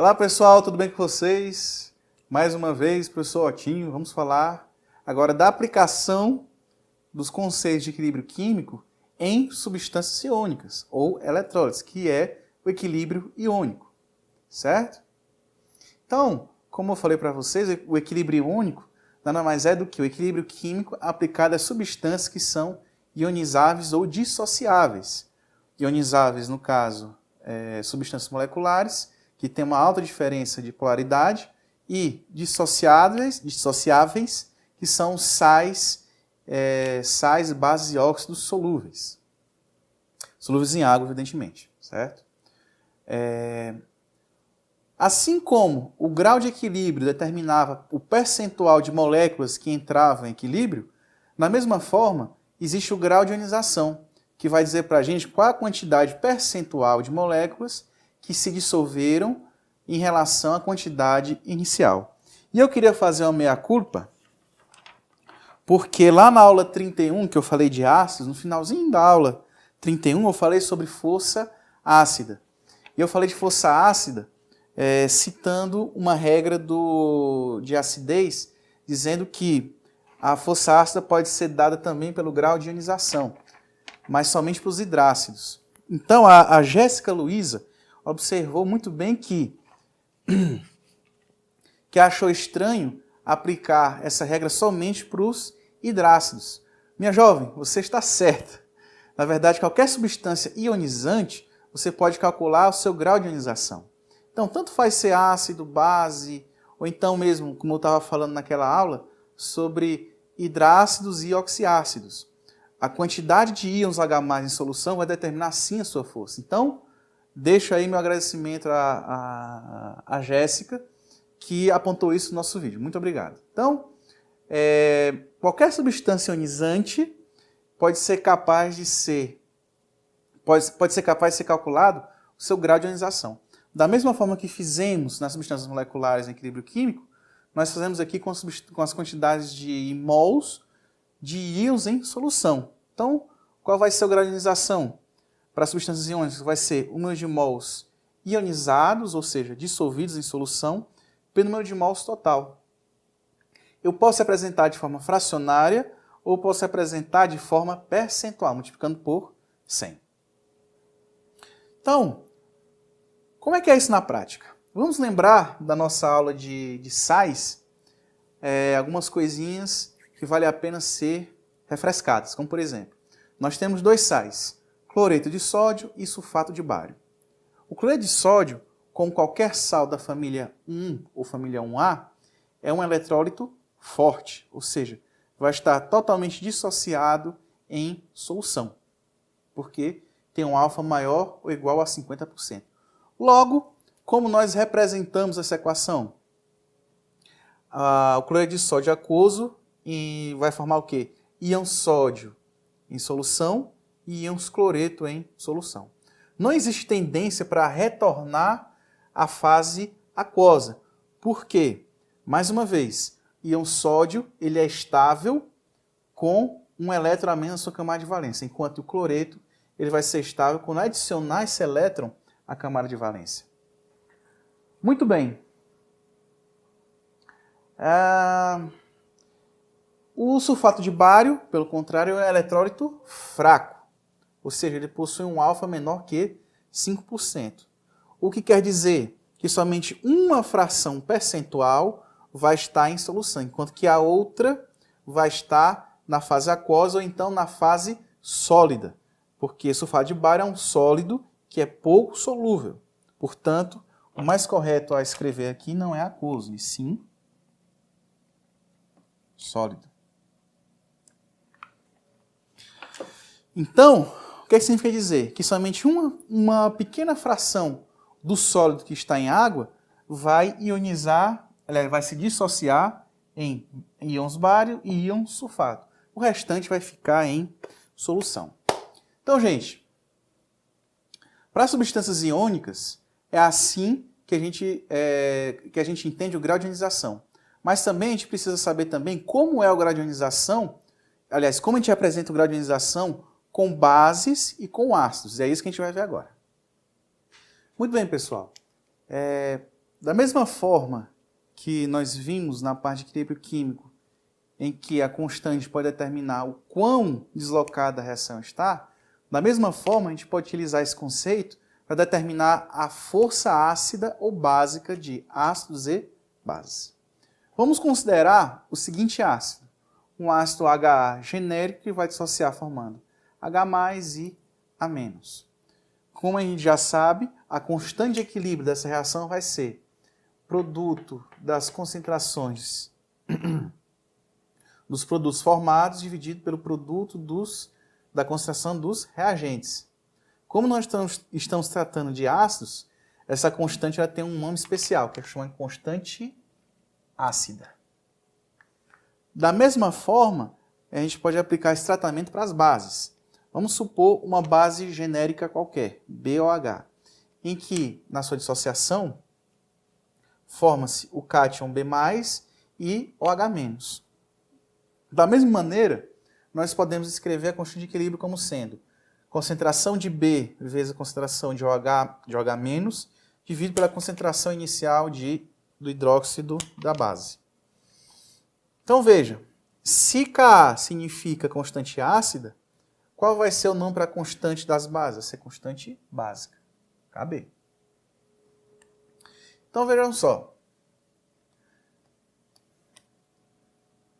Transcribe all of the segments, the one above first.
Olá pessoal, tudo bem com vocês? Mais uma vez, professor Otinho, vamos falar agora da aplicação dos conceitos de equilíbrio químico em substâncias iônicas, ou eletrólises, que é o equilíbrio iônico, certo? Então, como eu falei para vocês, o equilíbrio iônico nada mais é do que o equilíbrio químico aplicado às substâncias que são ionizáveis ou dissociáveis. Ionizáveis, no caso, substâncias moleculares, que têm uma alta diferença de polaridade, e dissociáveis, que são sais, bases e óxidos solúveis. Solúveis em água, evidentemente, certo? Assim como o grau de equilíbrio determinava o percentual de moléculas que entravam em equilíbrio, na mesma forma, existe o grau de ionização, que vai dizer para a gente qual a quantidade percentual de moléculas que se dissolveram em relação à quantidade inicial. E eu queria fazer uma meia-culpa, porque lá na aula 31, que eu falei de ácidos, no finalzinho da aula 31, eu falei sobre força ácida. E eu falei de força ácida citando uma regra de acidez, dizendo que a força ácida pode ser dada também pelo grau de ionização, mas somente para os hidrácidos. Então, a Jéssica Luiza observou muito bem que achou estranho aplicar essa regra somente para os hidrácidos. Minha jovem, você está certa. Na verdade, qualquer substância ionizante, você pode calcular o seu grau de ionização. Então, tanto faz ser ácido, base, ou então mesmo, como eu estava falando naquela aula, sobre hidrácidos e oxiácidos. A quantidade de íons H+ em solução vai determinar sim a sua força. Então, deixo aí meu agradecimento à Jéssica, que apontou isso no nosso vídeo. Muito obrigado. Então, qualquer substância ionizante pode ser capaz de ser calculado o seu grau de ionização. Da mesma forma que fizemos nas substâncias moleculares em equilíbrio químico, nós fazemos aqui com as quantidades de mols de íons em solução. Então, qual vai ser o grau de ionização? Para substâncias iônicas vai ser o número de mols ionizados, ou seja, dissolvidos em solução, pelo número de mols total. Eu posso representar de forma fracionária ou posso representar de forma percentual, multiplicando por 100. Então, como é que é isso na prática? Vamos lembrar da nossa aula de sais, algumas coisinhas que vale a pena ser refrescadas, como por exemplo, nós temos dois sais, cloreto de sódio e sulfato de bário. O cloreto de sódio, como qualquer sal da família 1 ou família 1A, é um eletrólito forte, ou seja, vai estar totalmente dissociado em solução, porque tem um alfa maior ou igual a 50%. Logo, como nós representamos essa equação? O cloreto de sódio aquoso vai formar o quê? Íon sódio em solução e íons cloreto em solução. Não existe tendência para retornar à fase aquosa. Por quê? Mais uma vez, íon sódio ele é estável com um elétron a menos na sua camada de valência, enquanto o cloreto ele vai ser estável quando adicionar esse elétron à camada de valência. Muito bem. O sulfato de bário, pelo contrário, é um eletrólito fraco, ou seja, ele possui um alfa menor que 5%. O que quer dizer que somente uma fração percentual vai estar em solução, enquanto que a outra vai estar na fase aquosa ou então na fase sólida, porque sulfato de bário é um sólido que é pouco solúvel. Portanto, o mais correto a escrever aqui não é aquoso, e sim sólido. Então, o que significa dizer? Que somente uma pequena fração do sólido que está em água vai ionizar, vai se dissociar em íons bário e íon sulfato. O restante vai ficar em solução. Então, gente, para substâncias iônicas, é assim que a gente entende o grau de ionização. Mas também a gente precisa saber também como é o grau de ionização, aliás, como a gente representa o grau de ionização com bases e com ácidos. É isso que a gente vai ver agora. Muito bem, pessoal. Da mesma forma que nós vimos na parte de equilíbrio químico, em que a constante pode determinar o quão deslocada a reação está, da mesma forma a gente pode utilizar esse conceito para determinar a força ácida ou básica de ácidos e bases. Vamos considerar o seguinte ácido, um ácido HA genérico que vai dissociar formando H+ e A-. Como a gente já sabe, a constante de equilíbrio dessa reação vai ser produto das concentrações dos produtos formados dividido pelo produto da concentração dos reagentes. Como nós estamos tratando de ácidos, essa constante ela tem um nome especial, que é chamada de constante ácida. Da mesma forma, a gente pode aplicar esse tratamento para as bases. Vamos supor uma base genérica qualquer, BOH, em que, na sua dissociação, forma-se o cátion B+, e OH-. Da mesma maneira, nós podemos escrever a constante de equilíbrio como sendo concentração de B vezes a concentração de OH dividido pela concentração inicial do hidróxido da base. Então veja, se Ka significa constante ácida, qual vai ser o nome para a constante das bases? Vai ser constante básica, Kb. Então vejam só.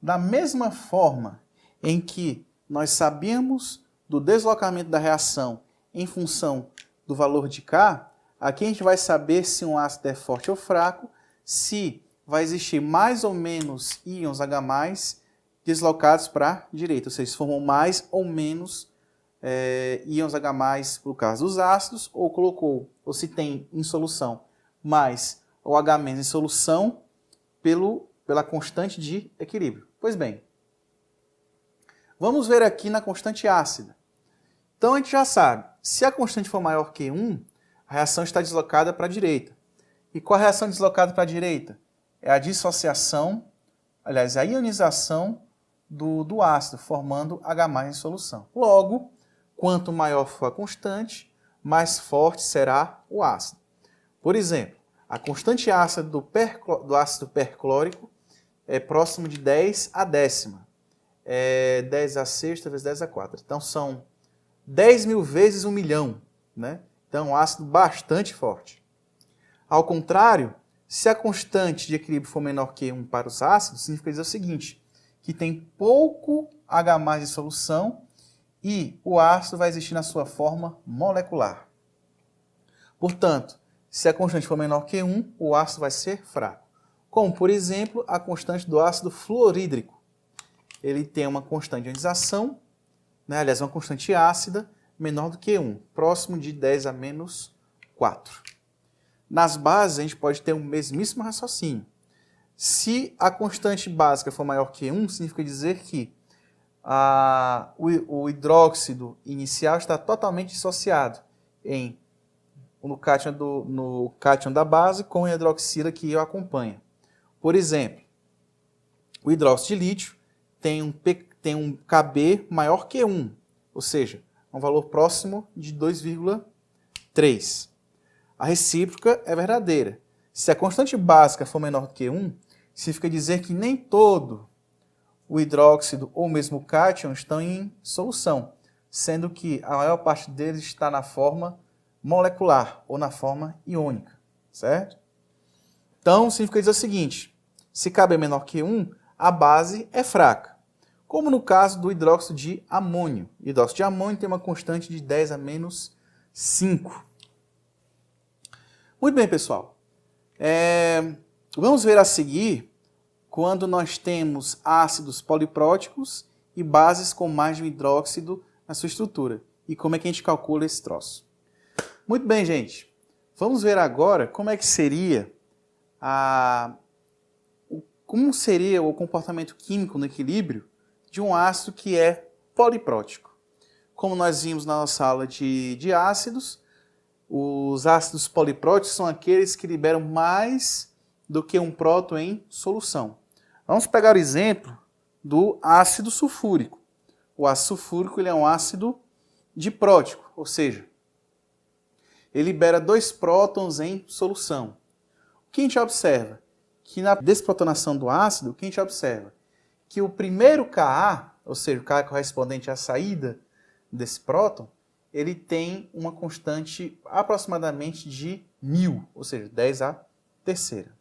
Da mesma forma em que nós sabíamos do deslocamento da reação em função do valor de K, aqui a gente vai saber se um ácido é forte ou fraco, se vai existir mais ou menos íons H+, deslocados para a direita, ou seja, se formam mais ou menos íons H+, por causa dos ácidos, ou se tem em solução mais o H- em solução pela constante de equilíbrio. Pois bem, vamos ver aqui na constante ácida. Então a gente já sabe, se a constante for maior que 1, a reação está deslocada para a direita. E qual a reação deslocada para a direita? É a dissociação, aliás, a ionização do ácido, formando H+ em solução. Logo, quanto maior for a constante, mais forte será o ácido. Por exemplo, a constante ácida do ácido perclórico é próximo de 10 a décima. 10 a sexta vezes 10 a 4. Então são 10.000 vezes 1 milhão. Né? Então é um ácido bastante forte. Ao contrário, se a constante de equilíbrio for menor que 1 para os ácidos, significa dizer o seguinte, que tem pouco H+ em solução e o ácido vai existir na sua forma molecular. Portanto, se a constante for menor que 1, o ácido vai ser fraco. Como, por exemplo, a constante do ácido fluorídrico. Ele tem uma constante de ionização, aliás, uma constante ácida menor do que 1, próximo de 10 a menos 4. Nas bases, a gente pode ter o mesmíssimo raciocínio. Se a constante básica for maior que 1, significa dizer que o hidróxido inicial está totalmente dissociado no cátion da base com a hidroxila que o acompanha. Por exemplo, o hidróxido de lítio tem um Kb maior que 1, ou seja, um valor próximo de 2,3. A recíproca é verdadeira. Se a constante básica for menor que 1, significa dizer que nem todo o hidróxido ou mesmo o cátion estão em solução, sendo que a maior parte deles está na forma molecular ou na forma iônica, certo? Então, significa dizer o seguinte, se Kb é menor que 1, a base é fraca, como no caso do hidróxido de amônio. O hidróxido de amônio tem uma constante de 10 a menos 5. Muito bem, pessoal. Vamos ver a seguir quando nós temos ácidos polipróticos e bases com mais de um hidróxido na sua estrutura. E como é que a gente calcula esse troço. Muito bem, gente. Vamos ver agora como é que seria o comportamento químico no equilíbrio de um ácido que é poliprótico. Como nós vimos na nossa aula de ácidos, os ácidos polipróticos são aqueles que liberam mais do que um próton em solução. Vamos pegar o exemplo do ácido sulfúrico. O ácido sulfúrico ele é um ácido diprótico, ou seja, ele libera 2 prótons em solução. O que a gente observa? Que na desprotonação do ácido, o que a gente observa? Que o primeiro Ka, ou seja, o Ka correspondente à saída desse próton, ele tem uma constante aproximadamente de 1000, ou seja, 10 à terceira.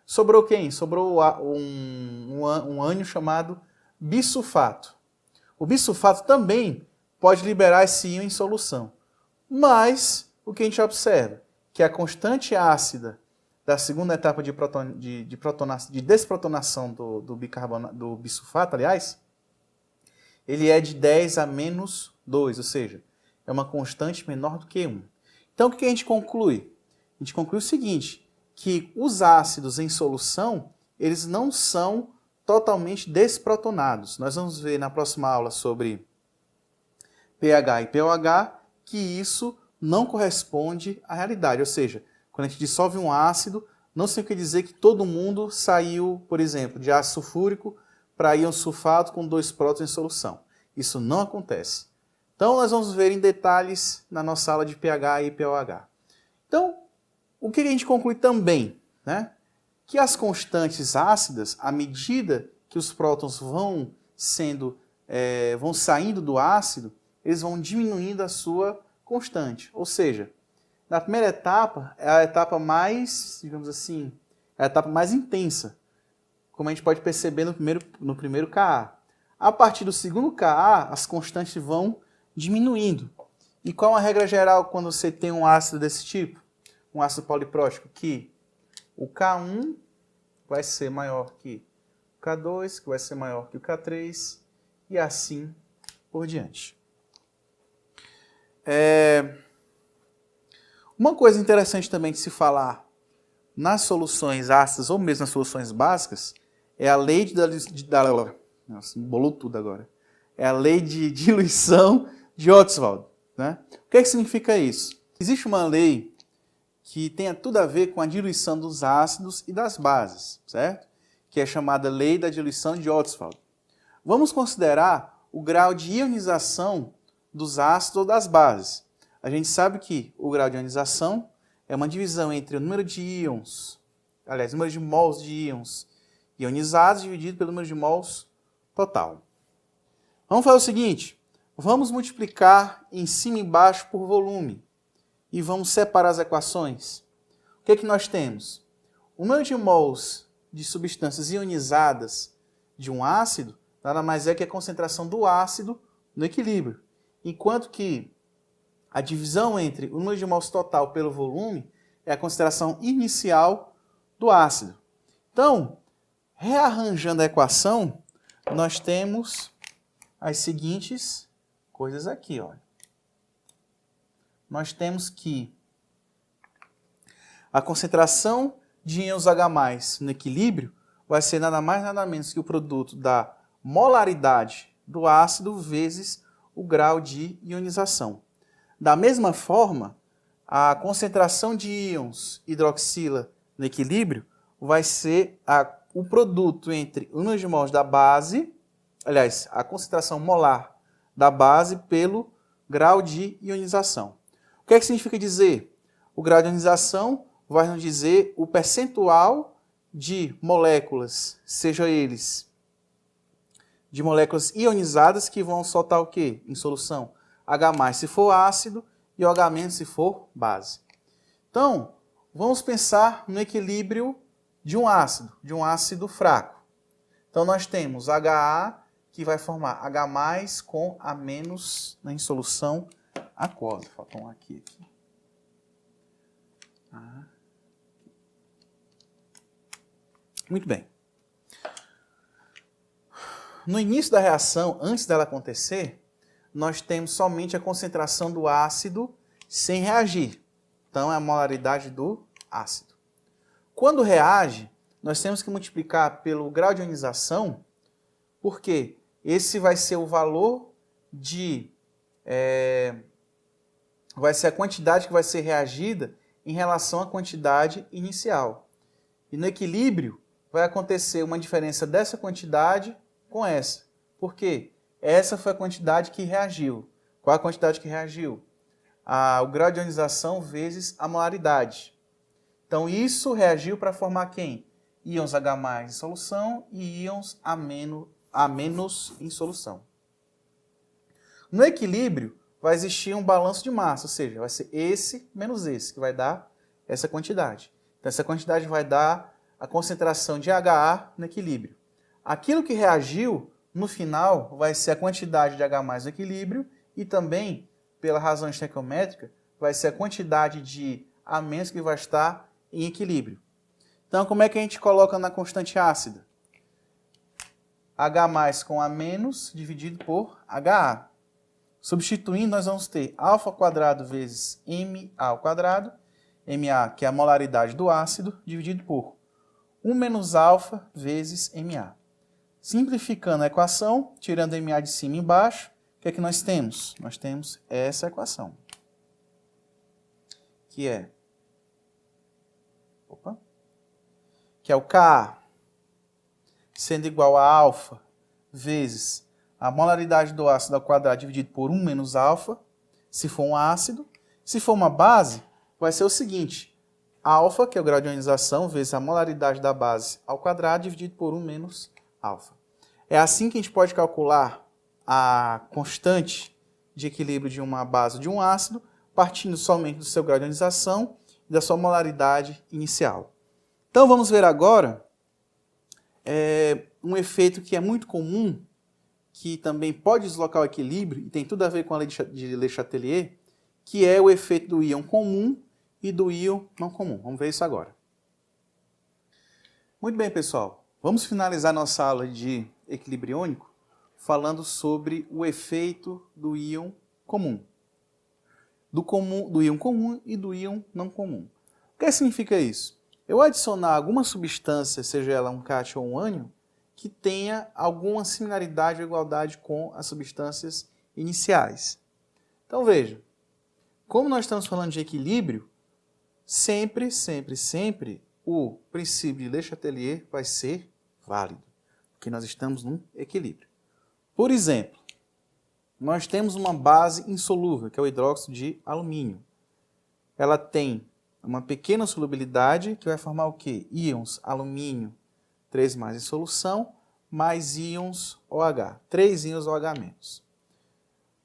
Sobrou quem? Sobrou um ânion chamado bisulfato. O bisulfato também pode liberar esse íon em solução. Mas o que a gente observa? Que a constante ácida da segunda etapa de desprotonação do bisulfato, aliás, ele é de 10 a menos 2, ou seja, é uma constante menor do que 1. Então, o que a gente conclui? A gente conclui o seguinte, que os ácidos em solução, eles não são totalmente desprotonados. Nós vamos ver na próxima aula sobre pH e pOH que isso não corresponde à realidade. Ou seja, quando a gente dissolve um ácido, não significa dizer que todo mundo saiu, por exemplo, de ácido sulfúrico para íon sulfato com 2 prótons em solução. Isso não acontece. Então, nós vamos ver em detalhes na nossa aula de pH e pOH. Então, o que a gente conclui também? Né? Que as constantes ácidas, à medida que os prótons vão saindo do ácido, eles vão diminuindo a sua constante. Ou seja, na primeira etapa, é a etapa mais, digamos assim, é a etapa mais intensa, como a gente pode perceber no primeiro Ka. A partir do segundo Ka, as constantes vão diminuindo. E qual a regra geral quando você tem um ácido desse tipo? Um ácido poliprótico, que o K1 vai ser maior que o K2, que vai ser maior que o K3, e assim por diante. Uma coisa interessante também de se falar nas soluções ácidas, ou mesmo nas soluções básicas, é a lei nossa, embolou tudo agora. É a lei de diluição de Ostwald. Né? O que significa isso? Existe uma lei que tem tudo a ver com a diluição dos ácidos e das bases, certo? Que é chamada lei da diluição de Ostwald. Vamos considerar o grau de ionização dos ácidos ou das bases. A gente sabe que o grau de ionização é uma divisão entre o número de íons, aliás, o número de mols de íons ionizados dividido pelo número de mols total. Vamos fazer o seguinte, vamos multiplicar em cima e embaixo por volume e vamos separar as equações. O que é que nós temos? O número de mols de substâncias ionizadas de um ácido nada mais é que a concentração do ácido no equilíbrio, enquanto que a divisão entre o número de mols total pelo volume é a concentração inicial do ácido. Então, rearranjando a equação, nós temos as seguintes coisas aqui. Olha. Nós temos que a concentração de íons H+, no equilíbrio vai ser nada mais nada menos que o produto da molaridade do ácido vezes o grau de ionização. Da mesma forma, a concentração de íons hidroxila no equilíbrio vai ser o produto entre o número de mols da base, aliás, a concentração molar da base pelo grau de ionização. O que é que significa dizer? O grau de ionização vai nos dizer o percentual de moléculas, seja eles de moléculas ionizadas que vão soltar o quê? Em solução. H+ se for ácido e OH- se for base. Então, vamos pensar no equilíbrio de um ácido fraco. Então, nós temos HA, que vai formar H+ com A- em solução aquosa. Falta um aqui. Muito bem. No início da reação, antes dela acontecer, nós temos somente a concentração do ácido sem reagir. Então, é a molaridade do ácido. Quando reage, nós temos que multiplicar pelo grau de ionização, porque esse vai ser o valor vai ser a quantidade que vai ser reagida em relação à quantidade inicial. E no equilíbrio, vai acontecer uma diferença dessa quantidade com essa. Por quê? Essa foi a quantidade que reagiu. Qual a quantidade que reagiu? O grau de ionização vezes a molaridade. Então, isso reagiu para formar quem? Íons H+ em solução e íons A- em solução. No equilíbrio, vai existir um balanço de massa, ou seja, vai ser esse menos esse, que vai dar essa quantidade. Então, essa quantidade vai dar a concentração de HA no equilíbrio. Aquilo que reagiu, no final, vai ser a quantidade de H+ no equilíbrio e também, pela razão estequiométrica, vai ser a quantidade de A- que vai estar em equilíbrio. Então, como é que a gente coloca na constante ácida? H+ com A- dividido por HA. Substituindo, nós vamos ter α² vezes MA², MA, que é a molaridade do ácido, dividido por 1 menos alfa vezes MA. Simplificando a equação, tirando MA de cima e embaixo, o que é que nós temos? Nós temos essa equação, que é o Ka sendo igual a alfa vezes a molaridade do ácido ao quadrado dividido por 1 menos alfa, se for um ácido. Se for uma base, vai ser o seguinte, alfa, que é o grau de ionização, vezes a molaridade da base ao quadrado dividido por 1 menos alfa. É assim que a gente pode calcular a constante de equilíbrio de uma base ou de um ácido, partindo somente do seu grau de ionização e da sua molaridade inicial. Então vamos ver agora um efeito que é muito comum, que também pode deslocar o equilíbrio, e tem tudo a ver com a lei de Le Chatelier, que é o efeito do íon comum e do íon não comum. Vamos ver isso agora. Muito bem, pessoal. Vamos finalizar nossa aula de equilíbrio iônico falando sobre o efeito do íon comum. Do íon comum e do íon não comum. O que significa isso? Eu adicionar alguma substância, seja ela um cátion ou um ânion, que tenha alguma similaridade ou igualdade com as substâncias iniciais. Então veja, como nós estamos falando de equilíbrio, sempre o princípio de Le Chatelier vai ser válido, porque nós estamos num equilíbrio. Por exemplo, nós temos uma base insolúvel, que é o hidróxido de alumínio. Ela tem uma pequena solubilidade, que vai formar o quê? Íons alumínio 3+ em solução, mais íons OH, 3 íons OH-.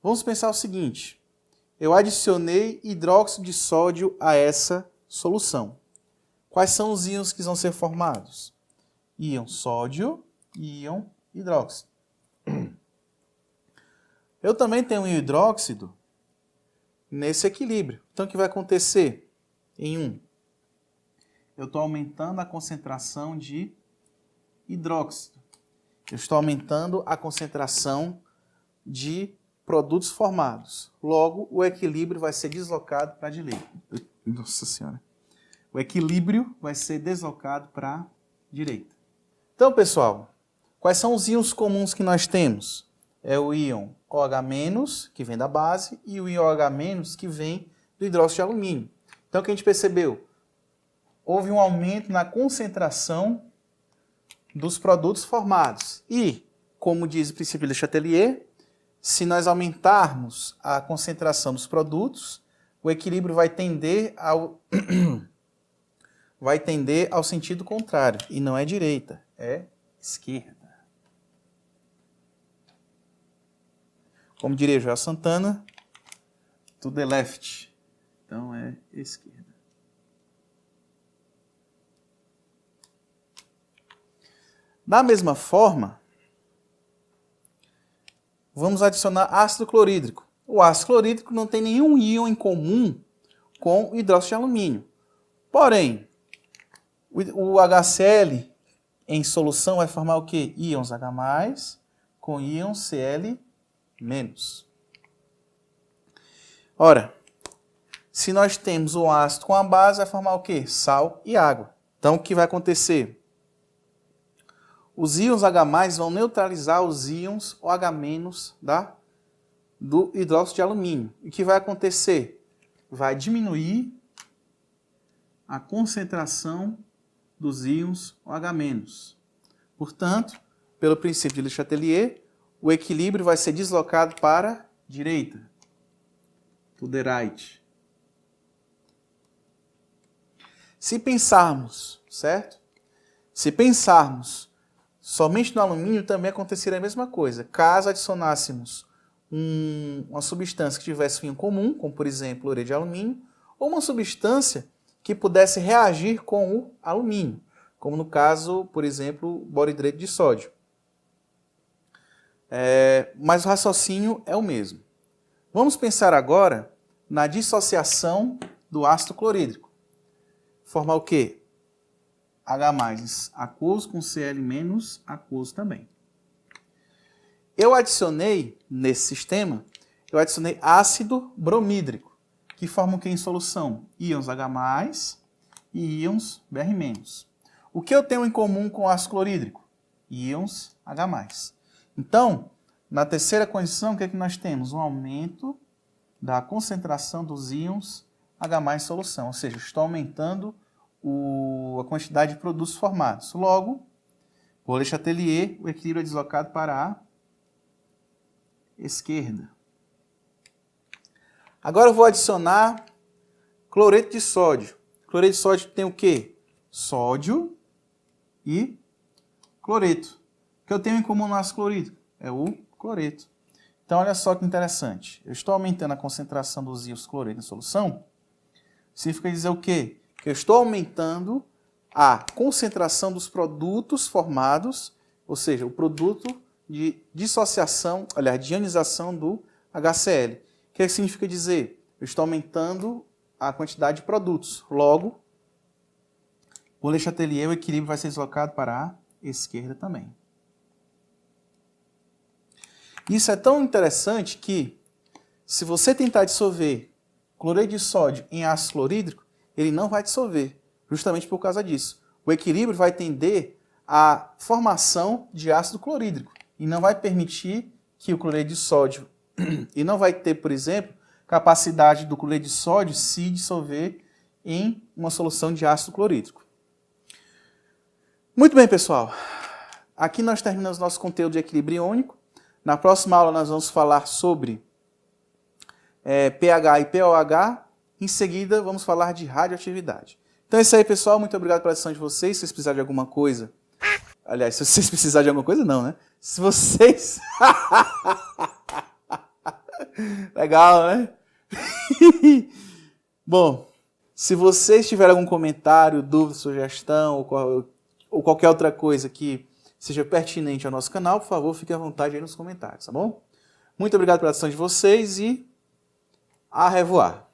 Vamos pensar o seguinte, eu adicionei hidróxido de sódio a essa solução. Quais são os íons que vão ser formados? Íon sódio e íon hidróxido. Eu também tenho um hidróxido nesse equilíbrio. Então o que vai acontecer? Eu estou aumentando a concentração de hidróxido. Eu estou aumentando a concentração de produtos formados. Logo, o equilíbrio vai ser deslocado para a direita. Nossa Senhora. O equilíbrio vai ser deslocado para a direita. Então, pessoal, quais são os íons comuns que nós temos? É o íon OH-, que vem da base, e o íon OH-, que vem do hidróxido de alumínio. Então, o que a gente percebeu? Houve um aumento na concentração dos produtos formados. E, como diz o princípio de Le Chatelier, se nós aumentarmos a concentração dos produtos, o equilíbrio vai tender ao sentido contrário. E não é direita, é esquerda. Como diria Joel Santana, to the left. Então é esquerda. Da mesma forma, vamos adicionar ácido clorídrico. O ácido clorídrico não tem nenhum íon em comum com o hidróxido de alumínio. Porém, o HCl em solução vai formar o quê? Íons H+ com íons Cl-. Ora, se nós temos o ácido com a base, vai formar o quê? Sal e água. Então, o que vai acontecer? Os íons H+ vão neutralizar os íons OH- do hidróxido de alumínio. E o que vai acontecer? Vai diminuir a concentração dos íons OH-. Portanto, pelo princípio de Le Chatelier, o equilíbrio vai ser deslocado para a direita, to the right. Se pensarmos, certo? Se pensarmos somente no alumínio, também aconteceria a mesma coisa. Caso adicionássemos uma substância que tivesse fim comum, como por exemplo, cloreto de alumínio, ou uma substância que pudesse reagir com o alumínio, como no caso, por exemplo, boridrato de sódio. Mas o raciocínio é o mesmo. Vamos pensar agora na dissociação do ácido clorídrico. Formar o quê? H+ aquoso com Cl- aquoso também. Eu adicionei, nesse sistema, ácido bromídrico, que formam o que em solução? Íons H+, e íons Br-. O que eu tenho em comum com o ácido clorídrico? Íons H+. Então, na terceira condição, o que é que nós temos? Um aumento da concentração dos íons H+ em solução, ou seja, estou aumentando a quantidade de produtos formados. Logo, por Le Chatelier, o equilíbrio é deslocado para a esquerda. Agora eu vou adicionar cloreto de sódio. Cloreto de sódio tem o quê? Sódio e cloreto. O que eu tenho em comum no ácido clorídrico? É o cloreto. Então, olha só que interessante. Eu estou aumentando a concentração dos íons cloreto em solução. Significa dizer o quê? Que eu estou aumentando a concentração dos produtos formados, ou seja, o produto de dissociação, aliás, de ionização do HCl. O que significa dizer? Eu estou aumentando a quantidade de produtos. Logo, o Le Chatelier, o equilíbrio vai ser deslocado para a esquerda também. Isso é tão interessante que, se você tentar dissolver cloreto de sódio em ácido clorídrico, ele não vai dissolver, justamente por causa disso. O equilíbrio vai tender à formação de ácido clorídrico e não vai permitir que o cloreto de sódio, e não vai ter, por exemplo, capacidade do cloreto de sódio se dissolver em uma solução de ácido clorídrico. Muito bem, pessoal. Aqui nós terminamos nosso conteúdo de equilíbrio iônico. Na próxima aula nós vamos falar sobre pH e pOH. Em seguida, vamos falar de radioatividade. Então é isso aí, pessoal. Muito obrigado pela atenção de vocês. Se vocês precisarem de alguma coisa... Aliás, se vocês precisarem de alguma coisa, não, né? Se vocês... Legal, né? Bom, se vocês tiverem algum comentário, dúvida, sugestão ou qualquer outra coisa que seja pertinente ao nosso canal, por favor, fique à vontade aí nos comentários, tá bom? Muito obrigado pela atenção de vocês e... au revoir.